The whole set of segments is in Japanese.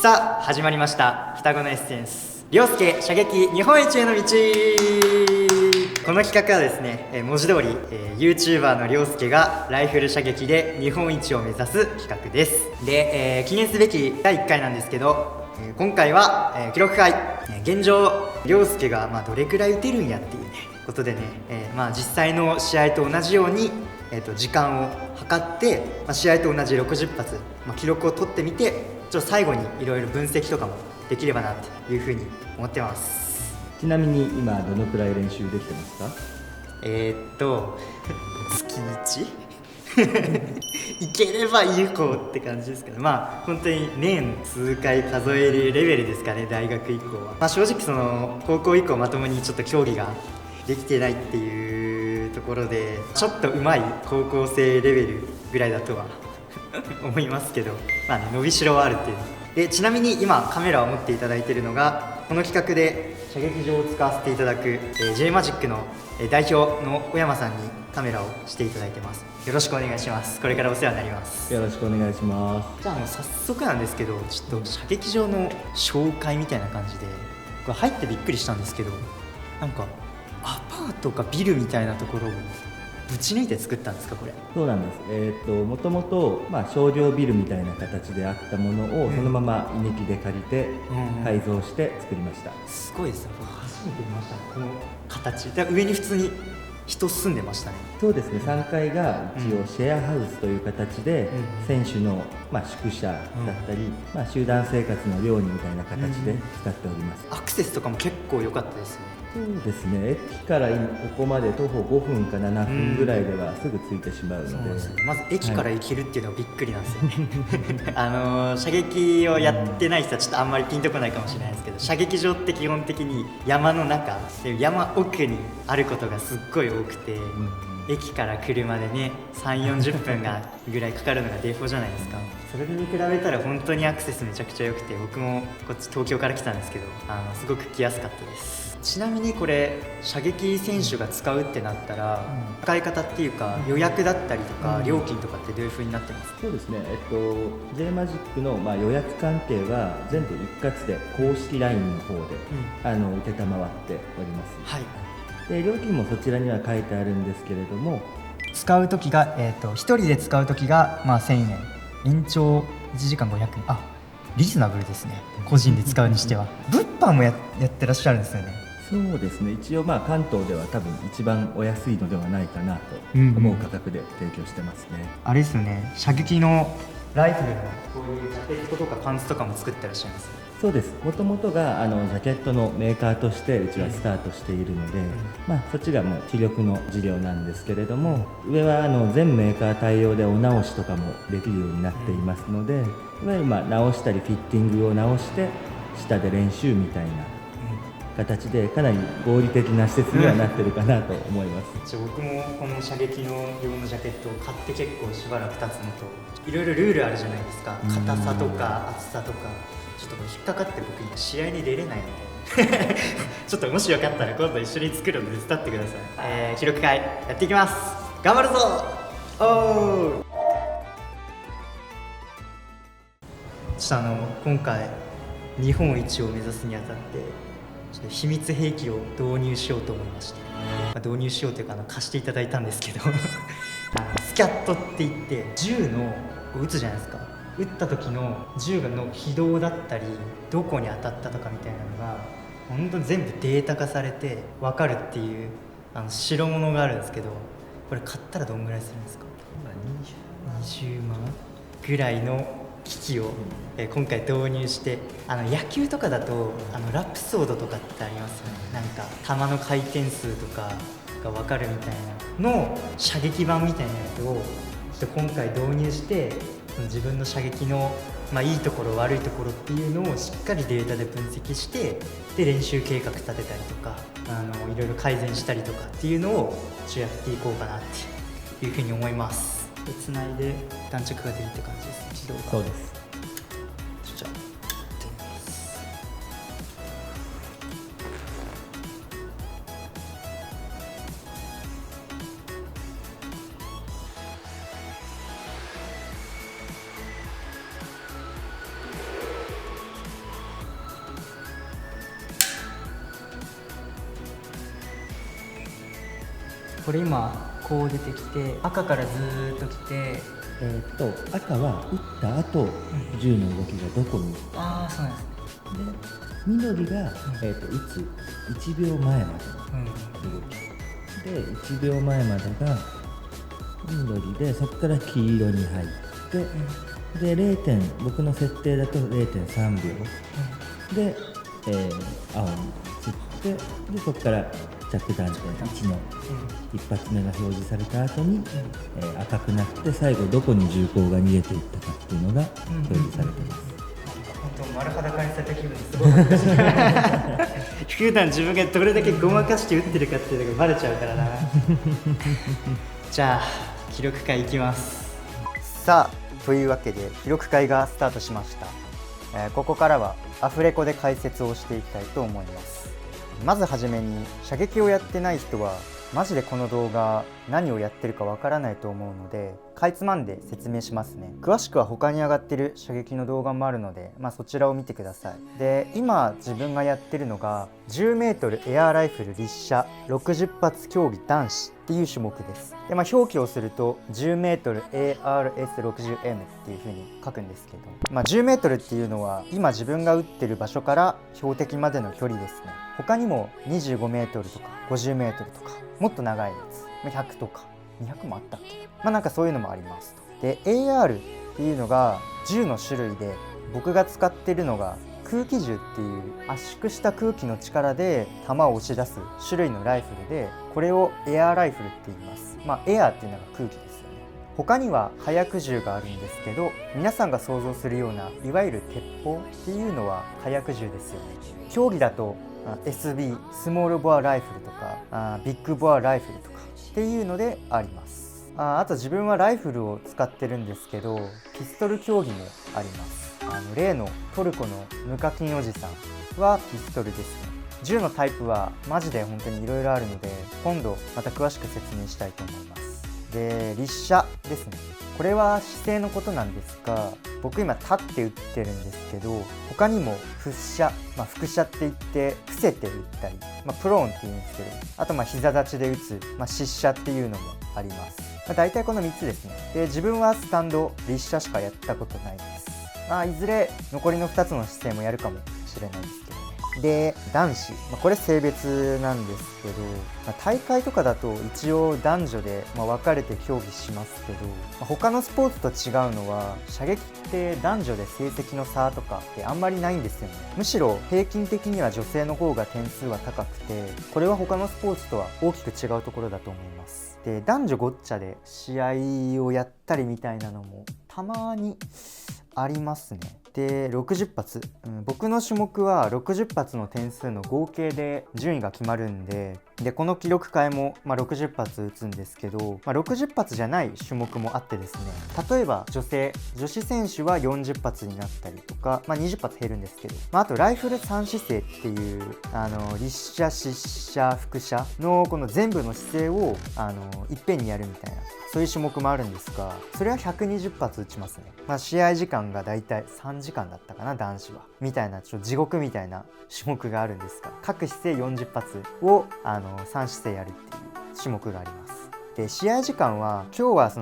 さあ始まりました、双子のエッセンス凌介射撃日本一への道。この企画はですね、文字通り、YouTuber の凌介がライフル射撃で日本一を目指す企画です。で、記念すべき第1回なんですけど、今回は、記録会、現状凌介がどれくらい打てるんやっていうねことでね、実際の試合と同じように、時間を測って、試合と同じ60発、記録を取ってみて、最後にいろいろ分析とかもできればなというふうに思ってます。ちなみに今どのくらい練習できてますか？月 1 いければいい子って感じですけど、本当に年数回数えるレベルですかね、大学以降は。正直その高校以降まともにちょっと競技ができてないっていうところで、ちょっと上手い高校生レベルぐらいだとは思いますけど、伸びしろはあるっていう。で、ちなみに今カメラを持っていただいているのが、この企画で射撃場を使わせていただく、J マジックの代表の小山さんにカメラをしていただいてます。よろしくお願いします。これからお世話になります。よろしくお願いします。じゃあ早速なんですけど、ちょっと射撃場の紹介みたいな感じで、これ入ってびっくりしたんですけど、なんかアパートかビルみたいなところをぶち抜いて作ったんですか、これ？そうなんです。もともと商業ビルみたいな形であったものをそのまま居抜きで借りて改造して作りました。すごいですね。僕初めて見ました、この形で。上に普通に人住んでましたね。そうですね。3階が一応シェアハウスという形で、選手の宿舎だったり、集団生活の寮にみたいな形で使っております。アクセスとかも結構良かったですよね。そうですね。駅からここまで徒歩5分か7分ぐらいではすぐ着いてしまうので、まず駅から行けるっていうのがびっくりなんですよね、射撃をやってない人はちょっとあんまりピンとこないかもしれないですけど、射撃場って基本的に山の中で山奥にあることがすっごい多くて、駅から車でね3、40分ぐらいかかるのがデフォじゃないですか。それに比べたら本当にアクセスめちゃくちゃ良くて、僕もこっち東京から来たんですけど、すごく来やすかったです。ちなみにこれ射撃選手が使うってなったら、使い方っていうか予約だったりとか料金とかってどういう風になってますか？そうですね、J マジックの予約関係は全部一括で公式 LINE の方で、承っております。はい。で、料金もそちらには書いてあるんですけれども、使う時が、1人で使う時が1000円、延長1時間500円。リーズナブルですね、個人で使うにしては。物販もやってらっしゃるんですよね。そうですね。一応関東では多分一番お安いのではないかなと思う価格で提供してますね。あれですよね、射撃のライフルのこういうジャケットとかパンツとかも作ってらっしゃいます。そうです。もともとがジャケットのメーカーとしてうちはスタートしているので、そっちがもう主力の事業なんですけれども、上は全メーカー対応でお直しとかもできるようになっていますので、いわゆる直したりフィッティングを直して下で練習みたいな形で、かなり合理的な施設にはなってるかなと思います。僕もこの射撃の用のジャケットを買って結構しばらく経つのと、いろいろルールあるじゃないですか。硬さとか厚さとか、ちょっと引っかかって僕今試合に出れないのでちょっともしよかったら今度一緒に作るの手伝ってください。記録会やっていきます。頑張るぞ。ちょっと今回日本一を目指すにあたってちょっと秘密兵器を導入しようと思いまして、導入しようというか貸していただいたんですけどスキャットって言って銃の撃つじゃないですか。撃った時の銃の軌道だったりどこに当たったとかみたいなのが本当に全部データ化されて分かるっていう代物があるんですけど、これ買ったらどんぐらいするんですか？20万ぐらいの機器を、今回導入して、野球とかだとラプソードとかってありますよね。なんか球の回転数とかが分かるみたいなの射撃版みたいなやつをちょっと今回導入して、自分の射撃の、いいところ悪いところっていうのをしっかりデータで分析して、で練習計画立てたりとかいろいろ改善したりとかっていうのをやっていこうかなっていうふうに思います。でつないで弾着が出るって感じですね、自動化。そうです。じゃあやってみます。これ今こう出てきて赤からずーっと来て、赤は打った後、銃の動きがどこに、ああそうなんですね。で緑が、打つ1秒前までの動き、で1秒前までが緑で、そこから黄色に入って、で僕の設定だと 0.3 秒、で、青に移って、でそこから着弾点1の一発目が表示された後に、赤くなって、最後どこに銃口が逃げていったかっていうのが表示されています。本当丸裸にされた気分ですごい難しい普段自分がどれだけごまかして打ってるかっていうのがバレちゃうからなじゃあ記録会いきます。さあというわけで記録会がスタートしました。ここからはアフレコで解説をしていきたいと思います。まずはじめに射撃をやってない人はマジでこの動画何をやってるかわからないと思うので、かいつまんで説明しますね。詳しくは他に上がってる射撃の動画もあるので、そちらを見てください。で、今自分がやってるのが 10m エアーライフル立射60発競技男子っていう種目です。で、表記をすると 10m ARS60M っていう風に書くんですけど、10m っていうのは今自分が撃ってる場所から標的までの距離ですね。他にも 25m とか 50m とかもっと長いやつ、100とか200もあったっけ、なんかそういうのもあります。で AR っていうのが銃の種類で、僕が使ってるのが空気銃っていう圧縮した空気の力で弾を押し出す種類のライフルで、これをエアーライフルって言います。エアーっていうのが空気ですよね。他には火薬銃があるんですけど、皆さんが想像するようないわゆる鉄砲っていうのは火薬銃ですよね。競技だとSB スモールボアライフルとかビッグボアライフルとかっていうのであります。あと自分はライフルを使ってるんですけど、ピストル競技もあります。例のトルコの無課金おじさんはピストルですね。銃のタイプはマジで本当にいろいろあるので、今度また詳しく説明したいと思います。で、立射ですね。これは姿勢のことなんですが、僕今立って撃ってるんですけど、他にも伏射、伏射って言って伏せて撃ったり、プローンって言うんですけど、あと膝立ちで撃つ、失射っていうのもあります。大体この3つですね。で、自分はスタンド立射しかやったことないです。いずれ残りの2つの姿勢もやるかもしれないですけどね。で、男子、これ性別なんですけど、大会とかだと一応男女で分かれて競技しますけど、他のスポーツと違うのは、射撃って男女で成績の差とかってあんまりないんですよね。むしろ平均的には女性の方が点数は高くて、これは他のスポーツとは大きく違うところだと思います。で、男女ごっちゃで試合をやったりみたいなのもたまにありますね。で、60発、僕の種目は60発の点数の合計で順位が決まるんで、この記録会も60発打つんですけど、60発じゃない種目もあってですね、例えば女子選手は40発になったりとか、20発減るんですけど、あとライフル3姿勢っていう立射、失射、伏射のこの全部の姿勢をいっぺんにやるみたいな、そういう種目もあるんですが、それは120発打ちますね。試合時間がだいたい3時間だったかな、男子はみたいな、地獄みたいな種目があるんですが、各姿勢40発を3姿勢やるっていう種目があります。で、試合時間は今日はス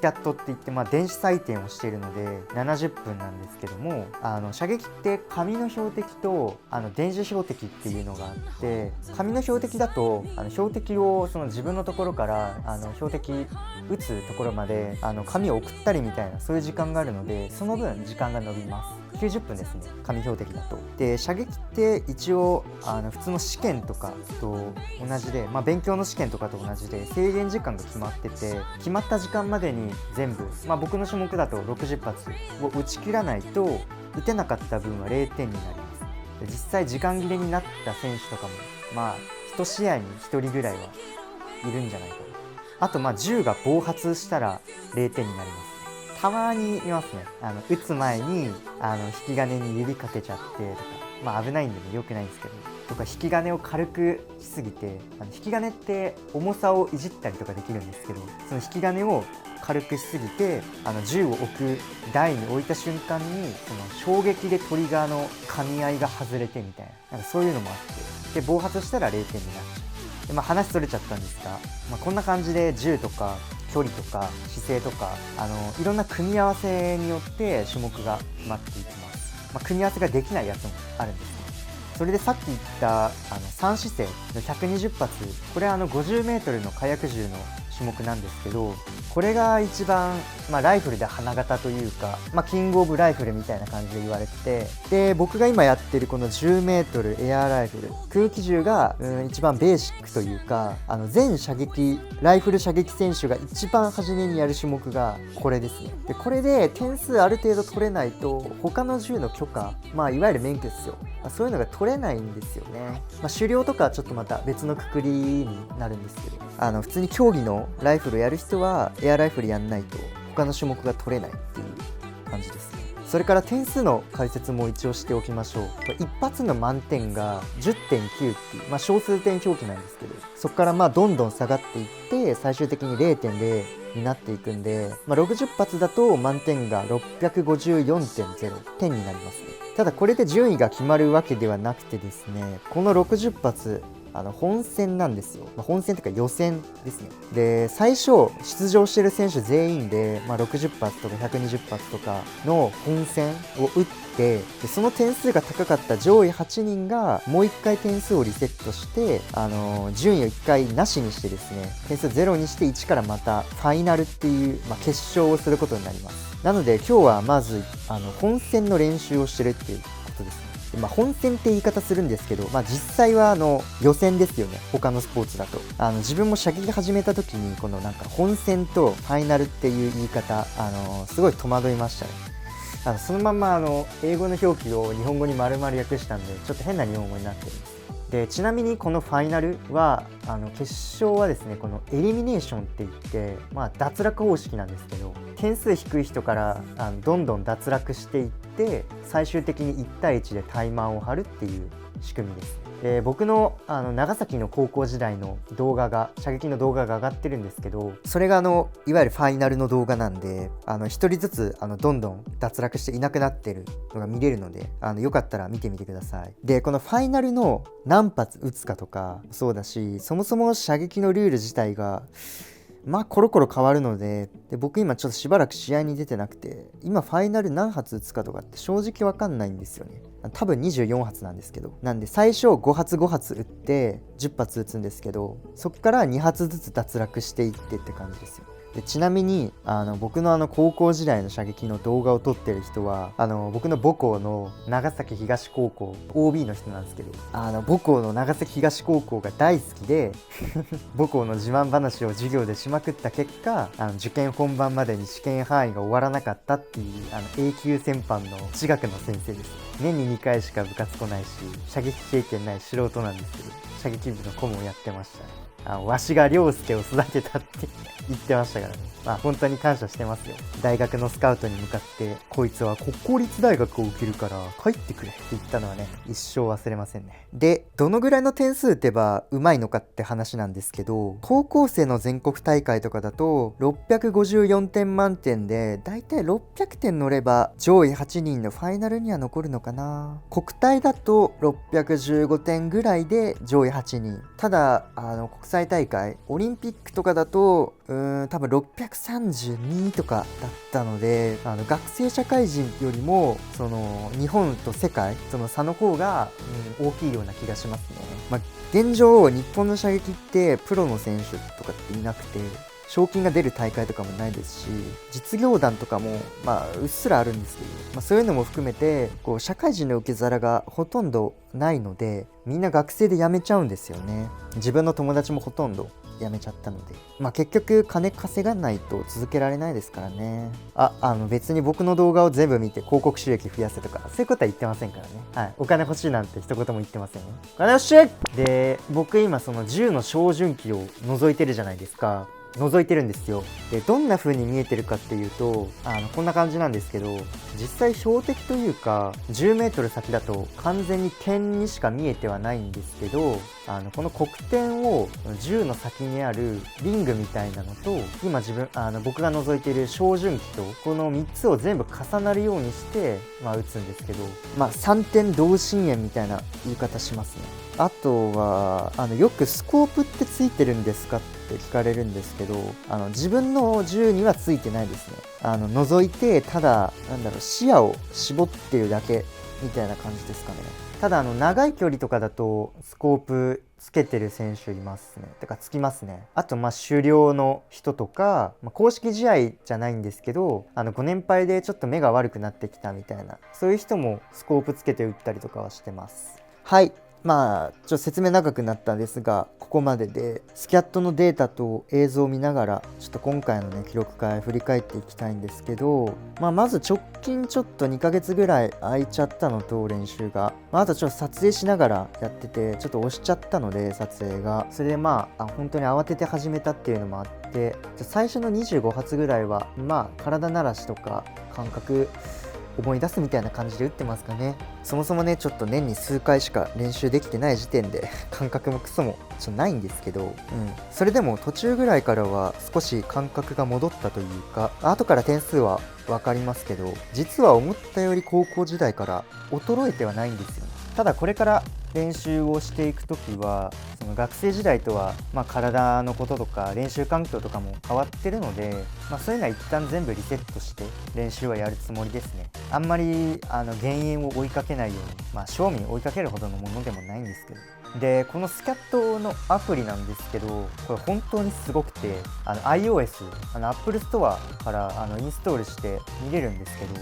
キャットって言って電子採点をしているので70分なんですけども、射撃って紙の標的と電子標的っていうのがあって、紙の標的だと標的を自分のところから標的撃つところまで紙を送ったりみたいな、そういう時間があるので、その分時間が伸びます。90分ですね、紙標的だと。で、射撃って一応普通の試験とかと同じで、勉強の試験とかと同じで制限時間が決まってて、決まった時間までに全部、僕の種目だと60発を打ち切らないと、打てなかった分は0点になります。で、実際時間切れになった選手とかも1試合に1人ぐらいはいるんじゃないかな。あと銃が暴発したら0点になります。たまにいますね。撃つ前に引き金に指かけちゃってとか、危ないんでね、良くないんですけど、とか引き金を軽くしすぎて、引き金って重さをいじったりとかできるんですけど、その引き金を軽くしすぎて銃を置く台に置いた瞬間に衝撃でトリガーの噛み合いが外れてみたいな、そういうのもあって、で暴発したら0点になっちゃう。で、話それちゃったんですが、こんな感じで銃とか距離とか姿勢とかいろんな組み合わせによって種目が決まっていきます。組み合わせができないやつもあるんですね。それでさっき言った3姿勢の120発、これは50メートルの火薬銃の種目なんですけど、これが一番、ライフルで花形というか、キングオブライフルみたいな感じで言われてて、で僕が今やってるこの10メートルエアライフル空気銃が一番ベーシックというか、全射撃ライフル射撃選手が一番初めにやる種目がこれですね。でこれで点数ある程度取れないと他の銃の許可、いわゆる免許ですよ、そういうのが取れないんですよね。狩猟とかはちょっとまた別のくくりになるんですけど、普通に競技のライフルやる人はエアライフルやんないと他の種目が取れないっていう感じですね。それから点数の解説も一応しておきましょう。一発の満点が 10.9 っていう、小数点表記なんですけど、そこからどんどん下がっていって最終的に 0.0 になっていくんで、60発だと満点が 654.0 点になりますね。ただこれで順位が決まるわけではなくてですね、この60発本戦なんですよ。本戦というか予選ですね。で最初出場してる選手全員で、60発とか120発とかの本戦を打って、でその点数が高かった上位8人がもう1回点数をリセットして、順位を1回なしにしてですね、点数0にして1からまたファイナルっていう、決勝をすることになります。なので今日はまず本戦の練習をしてるっていうことですね。本戦って言い方するんですけど、実際は予選ですよね。他のスポーツだと自分も射撃始めた時にこの本戦とファイナルっていう言い方すごい戸惑いましたね。そのまんま英語の表記を日本語に丸々訳したんでちょっと変な日本語になってるんです。でちなみにこのファイナルは決勝はですね、このエリミネーションって言って、脱落方式なんですけど、点数低い人からどんどん脱落していって最終的に1対1でタイマーを張るっていう仕組みです。僕の長崎の高校時代の動画が射撃の動画が上がってるんですけど、それがいわゆるファイナルの動画なんで、1人ずつどんどん脱落していなくなってるのが見れるのでよかったら見てみてください。でこのファイナルの何発撃つかとかそうだし、そもそも射撃のルール自体がコロコロ変わるので、僕今ちょっとしばらく試合に出てなくて、今ファイナル何発撃つかとかって正直わかんないんですよね。多分24発なんですけど、なんで最初5発5発撃って10発撃つんですけど、そこから2発ずつ脱落していってって感じですよ。でちなみに僕の高校時代の射撃の動画を撮ってる人は僕の母校の長崎東高校 OB の人なんですけど、母校の長崎東高校が大好きで母校の自慢話を授業でしまくった結果受験本番までに試験範囲が終わらなかったっていうA級戦犯の地学の先生です。年に2回しか部活来ないし射撃経験ない素人なんですけど、射撃部の顧問やってましたね。わしが涼介を育てたって言ってましたからね。本当に感謝してますよ。大学のスカウトに向かってこいつは国公立大学を受けるから帰ってくれって言ったのはね、一生忘れませんね。でどのぐらいの点数打てばうまいのかって話なんですけど、高校生の全国大会とかだと654点満点でだいたい600点乗れば上位8人のファイナルには残るのかな。国体だと615点ぐらいで上位8人。ただ国際大会オリンピックとかだと多分632とかだったので、学生社会人よりもその日本と世界その差の方が、大きいような気がしますね。現状日本の射撃ってプロの選手とかっていなくて、賞金が出る大会とかもないですし、実業団とかもうっすらあるんですけど、そういうのも含めて社会人の受け皿がほとんどないので、みんな学生で辞めちゃうんですよね。自分の友達もほとんど辞めちゃったので、結局金稼がないと続けられないですからね。別に僕の動画を全部見て広告収益増やせとかそういうことは言ってませんからね。お金欲しいなんて一言も言ってませんよ。お金欲しいで、僕今その銃の照準器を覗いてるじゃないですか。覗いてるんですよ。でどんな風に見えてるかっていうとこんな感じなんですけど、実際標的というか10メートル先だと完全に点にしか見えてはないんですけど、この黒点を銃の先にあるリングみたいなのと、今僕が覗いている照準器とこの3つを全部重なるようにして、撃つんですけど、3点同心円みたいな言い方しますね。あとはよくスコープってついてるんですかって聞かれるんですけど、自分の銃にはついてないですね。覗いてただ視野を絞ってるだけみたいな感じですかね。ただ長い距離とかだとスコープつけてる選手いますね。てかつきますね。あと狩猟の人とか、公式試合じゃないんですけどご年配でちょっと目が悪くなってきたみたいな、そういう人もスコープつけて撃ったりとかはしてます。はい、ちょっと説明長くなったんですが、ここまででスキャットのデータと映像を見ながらちょっと今回のね記録会振り返っていきたいんですけど、まず直近ちょっと2ヶ月ぐらい空いちゃったのと練習が、あとちょっと撮影しながらやっててちょっと押しちゃったので撮影が、それで本当に慌てて始めたっていうのもあって、最初の25発ぐらいは体慣らしとか感覚思い出すみたいな感じで打ってますかね。そもそもねちょっと年に数回しか練習できてない時点で感覚もクソもないんですけど、それでも途中ぐらいからは少し感覚が戻ったというか、後から点数は分かりますけど、実は思ったより高校時代から衰えてはないんですよね。ただこれから練習をしていくときはその学生時代とは体のこととか練習環境とかも変わってるので、そういうのは一旦全部リセットして練習はやるつもりですね。あんまり減塩を追いかけないように、正味追いかけるほどのものでもないんですけど、でこのスキャットのアプリなんですけど、これ本当にすごくてiOS Apple Store からインストールして見れるんですけど、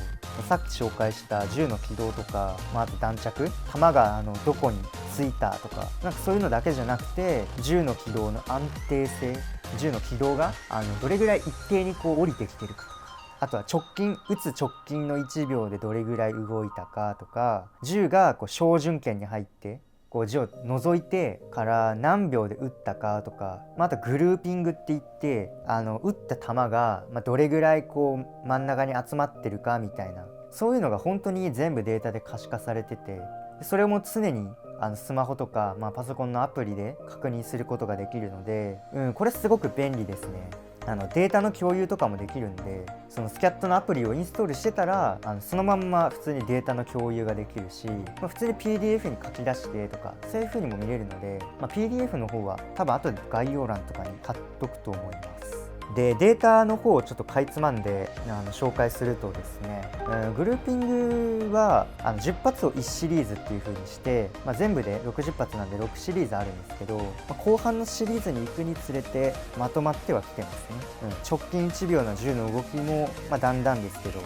さっき紹介した銃の軌道とか、あと弾着弾がどこについたとか、そういうのだけじゃなくて銃の軌道の安定性、銃の軌道がどれぐらい一定に降りてきてるかとか、あとは撃つ直近の1秒でどれぐらい動いたかとか、銃が照準圏に入って銃を覗いてから何秒で撃ったかとか、あとグルーピングって言って撃った弾がどれぐらい真ん中に集まってるかみたいな、そういうのが本当に全部データで可視化されてて、それも常にスマホとか、パソコンのアプリで確認することができるので、これすごく便利ですね。データの共有とかもできるんで、そのスキャットのアプリをインストールしてたらそのまんま普通にデータの共有ができるし、普通に PDF に書き出してとかそういう風にも見れるので、PDF の方は多分後で概要欄とかに貼っとくと思います。でデータの方をちょっとかいつまんで紹介するとですね、グルーピングは10発を1シリーズっていう風にして、全部で60発なんで6シリーズあるんですけど、後半のシリーズに行くにつれてまとまってはきてますね。直近1秒の銃の動きも、だんだんですけど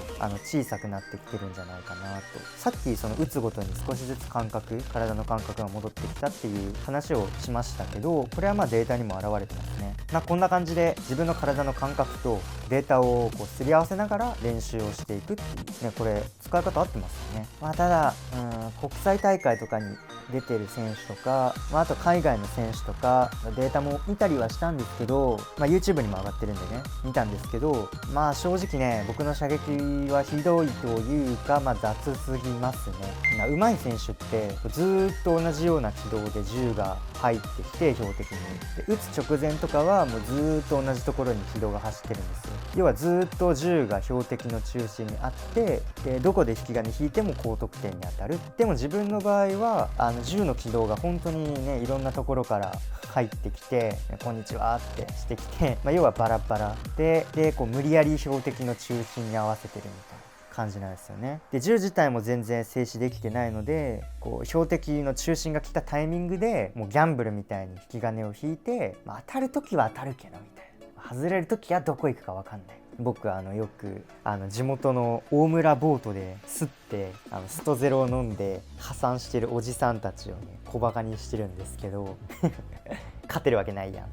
小さくなってきてるんじゃないかなと。さっきその撃つごとに少しずつ体の感覚が戻ってきたっていう話をしましたけど、これはデータにも表れてますね。こんな感じで自分の体の感覚とデータをすり合わせながら練習をしていくっていうね、これ使い方合ってますよね。ただ国際大会とかに出てる選手とか、あと海外の選手とかデータも見たりはしたんですけど、YouTube にも上がってるんでね見たんですけど、正直ね僕の射撃はひどいというか、雑すぎますね。上手い選手ってずーっと同じような軌道で銃が入ってきて標的にで撃つ直前とかはもうずーっと同じところに軌道が走ってるんですよ。要はずーっと銃が標的の中心にあって、でどこで引き金引いても高得点に当たる。でも自分の場合は銃の軌道が本当にねいろんなところから入ってきてこんにちはってしてきて、要はバラバラで無理やり標的の中心に合わせてるみたいな感じなんですよね。で銃自体も全然静止できてないので、標的の中心が来たタイミングでもうギャンブルみたいに引き金を引いて、当たるときは当たるけどみたいな、外れるときはどこ行くか分かんない。僕よく地元の大村ボートで吸ってストゼロを飲んで破産してるおじさんたちをね小バカにしてるんですけど勝てるわけないやんっ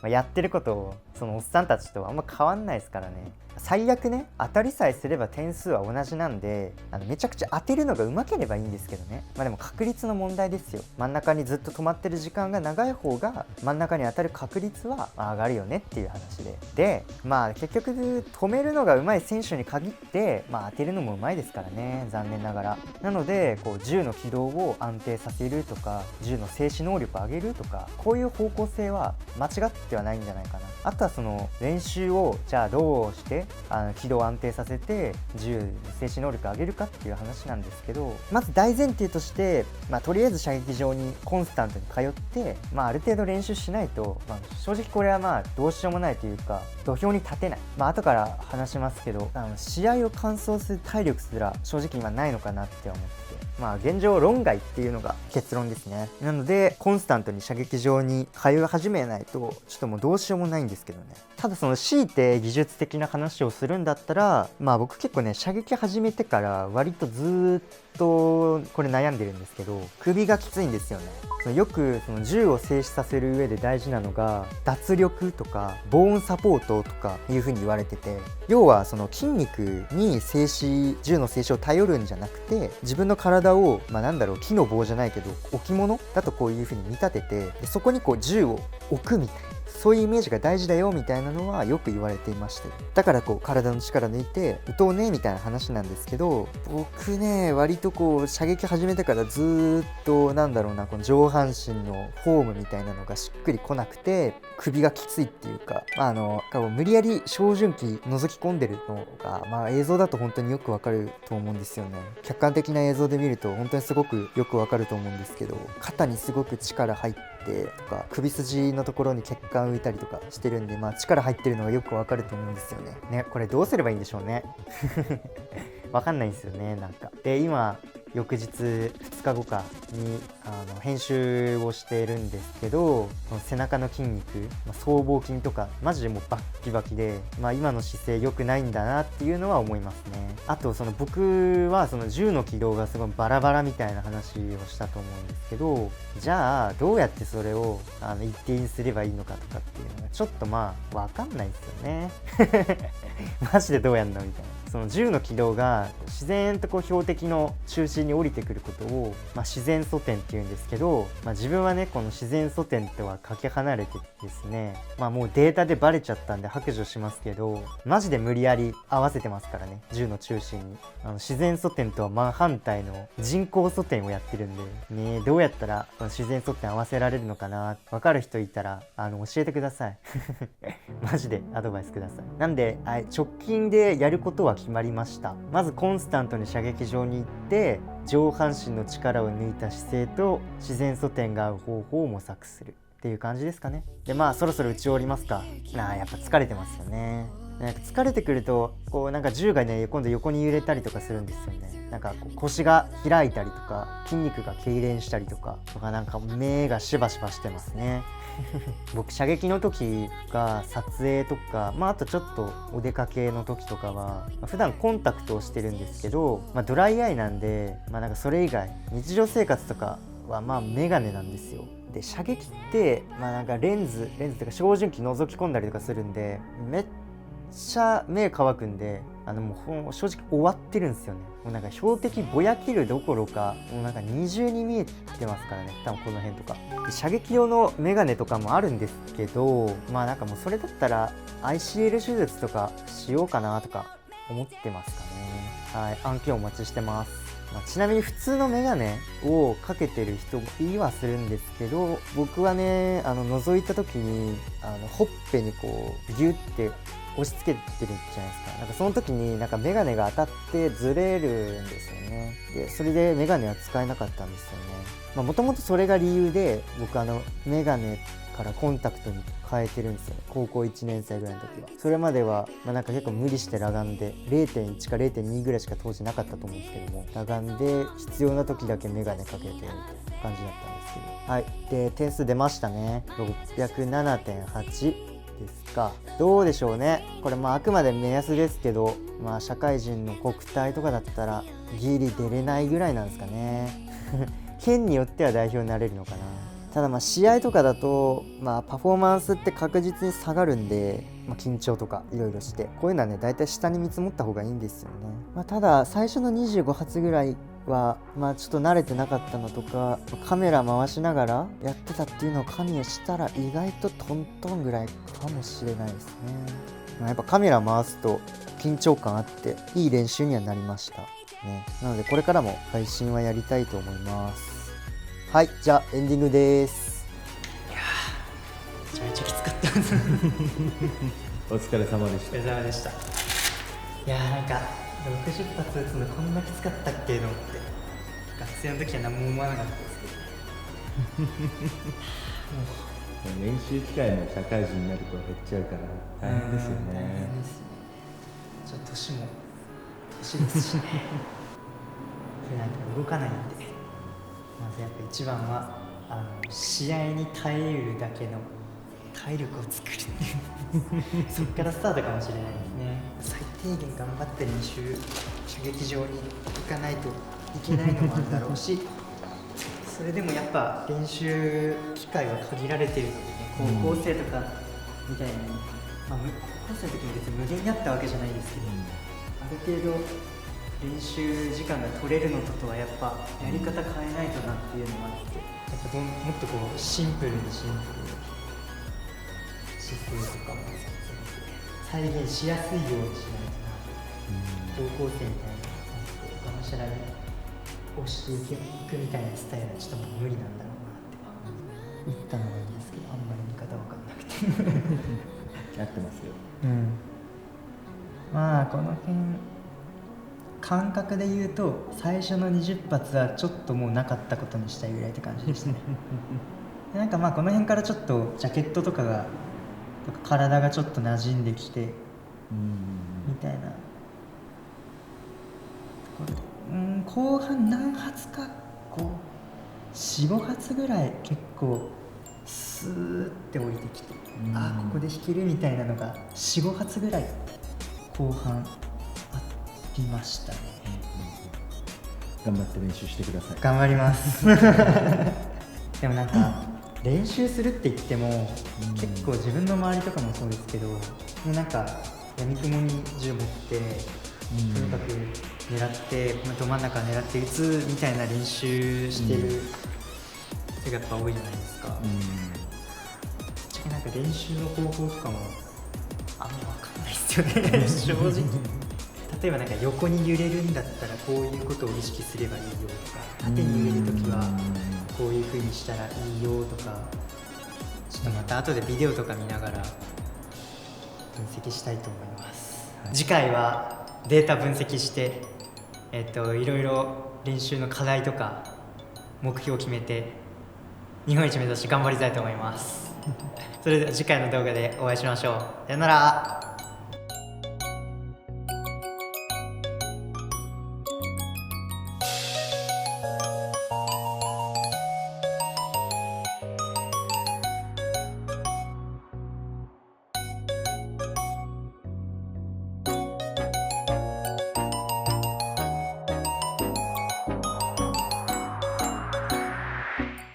て、やってることそのおっさんたちとはあんま変わんないですからね。最悪ね、当たりさえすれば点数は同じなんで、めちゃくちゃ当てるのが上手ければいいんですけどね。でも確率の問題ですよ。真ん中にずっと止まってる時間が長い方が真ん中に当たる確率は上がるよねっていう話で、結局止めるのが上手い選手に限って、当てるのも上手いですからね、残念ながら。なのでこう銃の軌道を安定させるとか、銃の静止能力を上げるとか、こういう方向性は間違ってはないんじゃないかな。あとはその練習をじゃあどうして軌道を安定させて銃の静止能力を上げるかっていう話なんですけど、まず大前提として、とりあえず射撃場にコンスタントに通って、ある程度練習しないと、正直これはどうしようもないというか、土俵に立てない。後から話しますけど、試合を完走する体力すら正直今ないのかなって思って、現状論外っていうのが結論ですね。なのでコンスタントに射撃場に通い始めないとちょっともうどうしようもないんですけどね。ただその強いて技術的な話をするんだったら、僕結構ね、射撃始めてから割とずーっとこれ悩んでるんですけど、首がきついんですよね。よくその銃を静止させる上で大事なのが脱力とかボーンサポートとかいう風に言われてて、要はその筋肉に銃の静止を頼るんじゃなくて、自分の体を木の棒じゃないけど置物だとこういう風に見立てて、でそこにこう銃を置くみたいな、そういうイメージが大事だよみたいなのはよく言われていまして、だからこう体の力抜いて撃とうねみたいな話なんですけど、僕ね割とこう射撃始めてからずーっとこの上半身のフォームみたいなのがしっくりこなくて、首がきついっていうか、無理やり照準器覗き込んでるのが、映像だと本当によくわかると思うんですよね。客観的な映像で見ると本当にすごくよくわかると思うんですけど、肩にすごく力入ってとか、首筋のところに血管浮いたりとかしてるんで、力入ってるのがよくわかると思うんですよね。これどうすればいいんでしょうね。わかんないんですよね。で今翌日2日後かに編集をしているんですけど、背中の筋肉、僧帽筋とかマジでもうバッキバキで、今の姿勢良くないんだなっていうのは思いますね。あと僕はその銃の軌道がすごいバラバラみたいな話をしたと思うんですけど、じゃあどうやってそれを一定にすればいいのかとかっていうのがちょっとわかんないですよね。マジでどうやんのみたいな。その銃の軌道が自然とこう標的の中心に降りてくることを、自然素点っていうんですけど、自分はねこの自然素点とはかけ離れてですね、もうデータでバレちゃったんで白状しますけど、マジで無理やり合わせてますからね、銃の中心に自然素点とは真反対の人工素点をやってるんでね。どうやったら自然素点合わせられるのかな、分かる人いたら教えてください。マジでアドバイスください。なんで直近でやることは決まりました。まずコンスタントに射撃場に行って上半身の力を抜いた姿勢と自然素点が合う方法を模索するっていう感じですかね。でそろそろ打ち終わりますか。やっぱ疲れてますよね。疲れてくると銃がね今度横に揺れたりとかするんですよね。腰が開いたりとか筋肉が痙攣したりとか目がシバシバしてますね。僕射撃の時が撮影とか、あとちょっとお出かけの時とかは、普段コンタクトをしてるんですけど、ドライアイなんで、それ以外日常生活とかはメガネなんですよ。で射撃ってレンズとか照準器覗き込んだりとかするんで、めっちゃ目乾くんで、もう正直終わってるんですよね。もう標的ぼやけるどころか、もう二重に見えてますからね、多分この辺とか。射撃用のメガネとかもあるんですけど、もうそれだったら ICL 手術とかしようかなとか思ってますかね。はい、案件お待ちしてます。ちなみに普通のメガネをかけてる人もいいはするんですけど、僕はね覗いた時にほっぺにこうギュッて押し付けてるじゃないですか。その時にメガネが当たってずれるんですよね。でそれでメガネは使えなかったんですよね。もともとそれが理由で僕メガネからコンタクトに変えてるんですよ。高校1年生ぐらいの時は。それまでは結構無理して裸眼で 0.1 か 0.2 ぐらいしか当時なかったと思うんですけども、裸眼で必要な時だけメガネかけてるみたいな感じだったんですけど、はい。で点数出ましたね。607.8ですか。どうでしょうね。これあくまで目安ですけど、社会人の国体とかだったらギリ出れないぐらいなんですかね。県によっては代表になれるのかな。ただ試合とかだと、パフォーマンスって確実に下がるんで、緊張とかいろいろして、こういうのはねだいたい下に見積もった方がいいんですよね。ただ最初の25発ぐらいはちょっと慣れてなかったのとか、カメラ回しながらやってたっていうのを加味したら意外とトントンぐらいかもしれないですね。やっぱカメラ回すと緊張感あっていい練習にはなりましたね。なのでこれからも配信はやりたいと思います。はい、じゃあエンディングです。めちゃめちゃきつかったお疲れ様でしお疲れ様でした。いやー、なんか60発打つのこんなきつかったっけと思って、学生の時は何も思わなかったですけどた。練習機会も社会人になると減っちゃうから大変ですよね。大変ですね。ちょっと年も年ですしねでなんか動かないんで、まずやっぱ一番は試合に耐えうるだけの体力を作るっていうそっからスタートかもしれないですね。最低限頑張って練習射撃場に行かないといけないのもあるだろうしそれでもやっぱ練習機会は限られているのでね、高校生とかみたいに、高校生の時に別に無限にあったわけじゃないですけど、ある程度練習時間が取れるのとはやっぱやり方変えないとなっていうのがあって、やっぱもっとシンプルに姿勢とかも再現しやすいようにしないとな、高校生みたいながむしゃらに押していくみたいなスタイルはちょっともう無理なんだろうなって言ったのがいいんですけど、あんまり見方わかんなくてやってますよ。この辺感覚で言うと最初の20発はちょっともうなかったことにしたいぐらいって感じでしたねでなんかこの辺からちょっとジャケットとかが体がちょっと馴染んできてみたいなところで、後半何発か4,5 発ぐらい結構スーって降りてきて、ここで弾けるみたいなのが 4,5 発ぐらい後半ありましたね。頑張って練習してください。頑張りますでもなんか練習するって言っても、結構自分の周りとかもそうですけど、もうなんか闇雲に銃持って、とにかく狙ってど真ん中狙って撃つみたいな練習してる人がやっぱ多いじゃないですか。なんか練習の方法とかもあんま分かんないですよね正直例えばなんか横に揺れるんだったらこういうことを意識すればいいよとか、縦に揺れるときはこういう風にしたらいいよとか、ちょっとまた後でビデオとか見ながら分析したいと思います。次回はデータ分析していろいろ練習の課題とか目標を決めて日本一目指して頑張りたいと思いますそれでは次回の動画でお会いしましょう。さよなら。